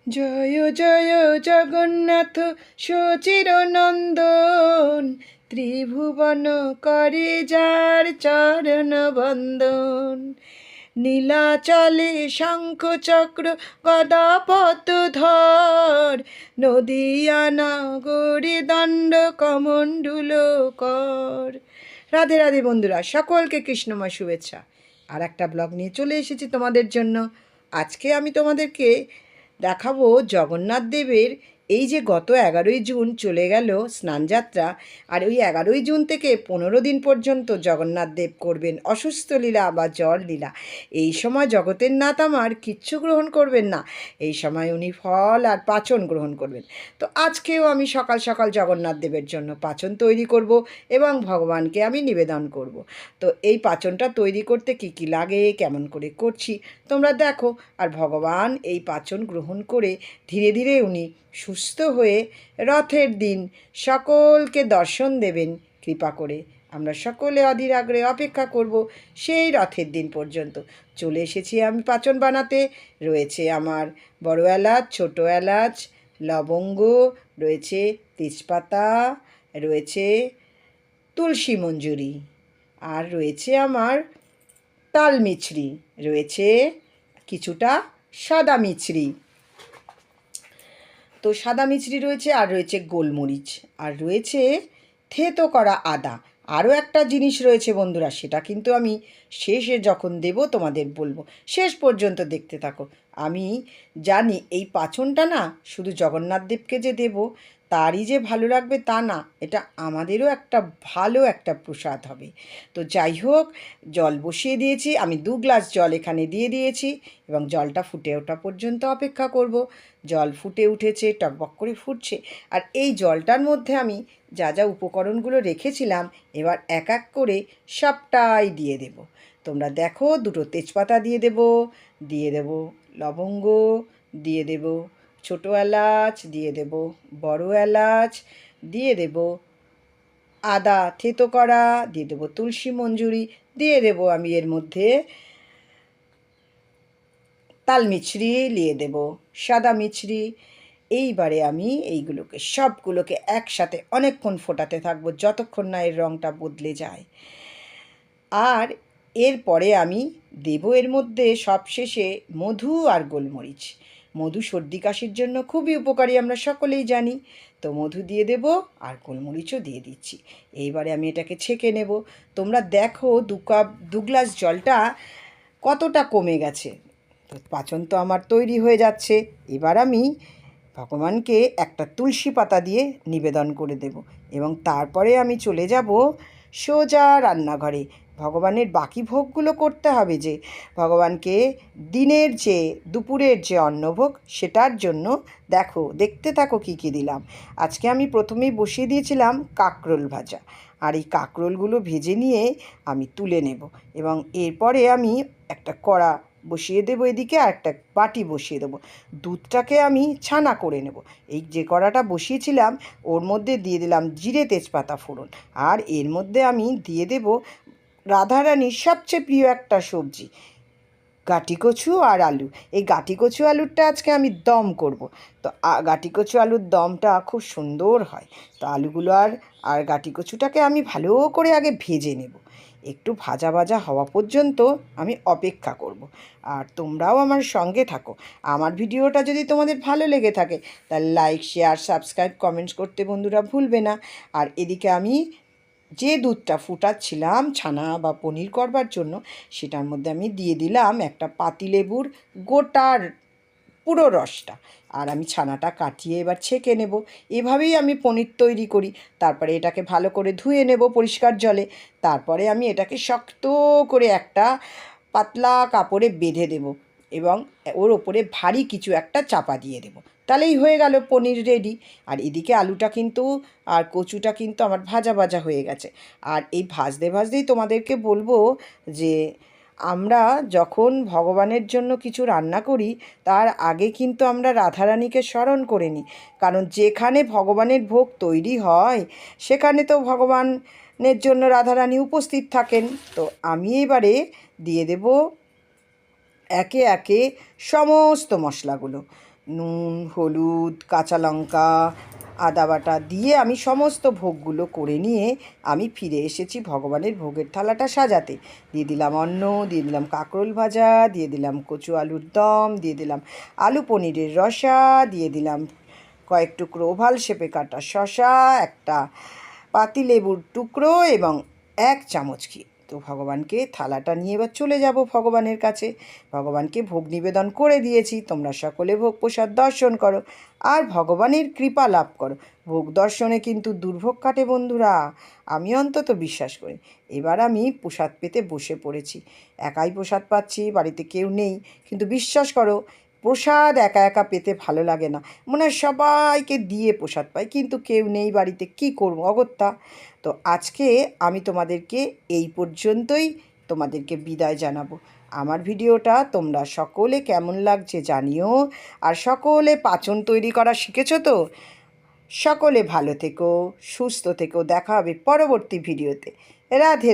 জয় জয় জগন্নাথ সচিরনন্দন, ত্রিভুবন করে যার চরণ বন্দন। নীলাচলে শঙ্খ চক্র গদা পদ্মধর, নদিয়া নাগরে দণ্ড কমণ্ডুল কর। রাধে রাধে বন্ধুরা, সকলকে কৃষ্ণময় শুভেচ্ছা। আর একটা ব্লগ নিয়ে চলে এসেছি তোমাদের জন্য। আজকে আমি তোমাদেরকে দেখাবো জগন্নাথ দেবের এই যে গত 11ই জুন চলে গেল স্নানযাত্রা, আর ওই 11ই জুন থেকে 15 দিন পর্যন্ত জগন্নাথ দেব করবেন অসুস্থ লীলা বা জ্বর লীলা। এই সময় জগতের নাথ আমার কিচ্ছু গ্রহণ করবেন না, এই সময় উনি ফল আর পাচন গ্রহণ করবেন। তো আজকেও আমি সকাল সকাল জগন্নাথ দেবের জন্য পাচন তৈরি করব এবং ভগবানকে আমি নিবেদন করব। তো এই পাচনটা তৈরি করতে কি কি লাগে, কেমন করে করছি তোমরা দেখো। আর ভগবান এই পাচন গ্রহণ করে ধীরে ধীরে উনি সুস্থ হয়ে রথের দিন সকলকে দর্শন দেবেন কৃপা করে। আমরা সকলে অধীর আগ্রহে অপেক্ষা করব সেই রথের দিন পর্যন্ত। চলে এসেছি আমি পাচন বানাতে। রয়েছে আমার বড় এলাচ, ছোটো এলাচ, লবঙ্গ, রয়েছে তেজপাতা, রয়েছে তুলসী মঞ্জুরি, আর রয়েছে আমার তাল মিছরি, রয়েছে কিছুটা সাদা মিছরি। তো সাদা মিছরি রয়েছে, আর রয়েছে গোলমরিচ, আর রয়েছে থেতো করা আদা। আরও একটা জিনিস রয়েছে বন্ধুরা, সেটা কিন্তু আমি শেষে যখন দেব তোমাদের বলবো, শেষ পর্যন্ত দেখতে থাকো। আমি জানি এই পাচনটা না শুধু জগন্নাথ দেবকে যে দেব তারই যে ভালো লাগবে তা না, এটা আমাদেরও একটা ভালো একটা প্রসাদ হবে। তো যাই হোক, জল বসিয়ে দিয়েছি আমি, 2 গ্লাস জল এখানে দিয়ে দিয়েছি এবং জলটা ফুটে ওঠা পর্যন্ত অপেক্ষা করব। জল ফুটে উঠেছে, টকবক করে ফুটছে, আর এই জলটার মধ্যে আমি যা যা উপকরণগুলো রেখেছিলাম এবার এক এক করে সবটাই দিয়ে দেব। তোমরা দেখো, 2টো তেজপাতা দিয়ে দেব লবঙ্গ দিয়ে দেব, ছোটো এলাচ দিয়ে দেব, বড় এলাচ দিয়ে দেব, আদা থেতো করা দিয়ে দেব, তুলসী মঞ্জুরি দিয়ে দেব, আমি এর মধ্যে তাল মিছরি দিয়ে দেব, সাদা মিছরি। এইবারে আমি এইগুলোকে সবগুলোকে একসাথে অনেকক্ষণ ফোটাতে থাকবো, যতক্ষণ না এর রঙটা বদলে যায়। আর এরপরে আমি দেব এর মধ্যে সবশেষে মধু আর গোলমরিচ। মধু সর্দি কাশির জন্য খুবই উপকারী, আমরা সকলেই জানি। তো মধু দিয়ে দেব আর গোলমরিচও দিয়ে দিচ্ছি। এইবারে আমি এটাকে ছেঁকে নেব। তোমরা দেখো 2 গ্লাস জলটা কতটা কমে গেছে। তো পাচন তো আমার তৈরি হয়ে যাচ্ছে। এবার আমি ভগবানকে একটা তুলসী পাতা দিয়ে নিবেদন করে দেব এবং তারপরে আমি চলে যাব সোজা রান্নাঘরে। ভগবানের বাকি ভোগগুলো করতে হবে, যে ভগবানকে দিনের যে দুপুরের যে অন্নভোগ সেটার জন্য দেখতে থাকো কী কী দিলাম। আজকে আমি প্রথমেই বসিয়ে দিয়েছিলাম কাঁকরোল ভাজা, আর এই কাঁকরোলগুলো ভেজে নিয়ে আমি তুলে নেব এবং এরপরে আমি একটা কড়া বসিয়ে দেবো এদিকে, আর একটা বাটি বসিয়ে দেবো। দুধটাকে আমি ছানা করে নেব। এই যে কড়াটা বসিয়েছিলাম ওর মধ্যে দিয়ে দিলাম জিরে তেজপাতা ফোড়ন, আর এর মধ্যে আমি দিয়ে দেব রাধারানীর সবচেয়ে প্রিয় একটা সবজি গাঁটি কচু আর আলু। এই গাঁটি কচু আলুরটা আজকে আমি দম করব। তো গাঁটি কচু আলুর দমটা খুব সুন্দর হয়। তো আলুগুলো আর গাঁটি কচুটাকে আমি ভালো করে আগে ভেজে নেব। একটু ভাজা ভাজা হওয়া পর্যন্ত আমি অপেক্ষা করব। আর তোমরাও আমার সঙ্গে থাকো। আমার ভিডিওটা যদি তোমাদের ভালো লেগে থাকে তাহলে লাইক, শেয়ার, সাবস্ক্রাইব, কমেন্টস করতে বন্ধুরা ভুলবে না। আর এদিকে আমি যে দুধটা ফুটাচ্ছিলাম ছানা বা পনির করবার জন্য, সেটার মধ্যে আমি দিয়ে দিলাম একটা পাতিলেবুর গোটার পুরো রসটা, আর আমি ছানাটা কাটিয়ে এবার ছেঁকে নেব। এভাবেই আমি পনির তৈরি করি। তারপরে এটাকে ভালো করে ধুয়ে নেব পরিষ্কার জলে। তারপরে আমি এটাকে শক্ত করে একটা পাতলা কাপড়ে বেঁধে দেব এবং ওর ওপরে ভারী কিছু একটা চাপা দিয়ে দেব। তাহলেই হয়ে গেল পনির রেডি। আর এদিকে আলুটা কিন্তু আর কচুটা কিন্তু আমার ভাজা ভাজা হয়ে গেছে। আর এই ভাজতে ভাজতেই তোমাদেরকে বলবো যে আমরা যখন ভগবানের জন্য কিছু রান্না করি তার আগে কিন্তু আমরা রাধারানীকে স্মরণ করে নিই, কারণ যেখানে ভগবানের ভোগ তৈরি হয় সেখানে তো ভগবানের জন্য রাধারানী উপস্থিত থাকেন। তো আমি এবারে দিয়ে দেব একে একে সমস্ত মশলাগুলো। নুন, হলুদ, কাঁচা লঙ্কা, আদা বাটা দিয়ে আমি সমস্ত ভোগগুলো করে নিয়ে আমি ফিরে এসেছি ভগবানের ভোগের থালাটা সাজাতে। দিয়ে দিলাম অন্ন, দিয়ে দিলাম কাঁকরোল ভাজা, দিয়ে দিলাম কচু আলুর দম, দিয়ে দিলাম আলু পনিরের রসা, দিয়ে দিলাম কয়েক টুকরো ওভাল শেপে কাটা শসা, একটা পাতিলেবুর টুকরো এবং 1 চামচ ঘি। তো ভগবানকে থালাটা নিয়ে এবার চলে যাব ভগবানের কাছে। ভগবানকে ভোগ নিবেদন করে দিয়েছি, তোমরা সকলে ভোগ প্রসাদ দর্শন করো আর ভগবানের কৃপা লাভ করো। ভোগ দর্শনে কিন্তু দুর্ভোগ কাটে বন্ধুরা, আমি অন্তত বিশ্বাস করি। এবার আমি প্রসাদ পেতে বসে পড়েছি। একাই প্রসাদ পাচ্ছি, বাড়িতে কেউ নেই, কিন্তু বিশ্বাস করো প্রসাদ একা একা পেতে ভালো লাগে না, মনে হয় সবাইকে দিয়ে প্রসাদ পাই, কিন্তু কেউ নেই বাড়িতে, কি করবো অগত্যা। তো আজকে আমি তোমাদেরকে এই পর্যন্তই তোমাদেরকে বিদায় জানাবো। আমার ভিডিওটা তোমরা সকলে কেমন লাগছে জানিও, আর সকলে পাচন তৈরি করা শিখেছো তো? সকলে ভালো থেকো, সুস্থ থেকো, দেখা হবে পরবর্তী ভিডিওতে। রাধে।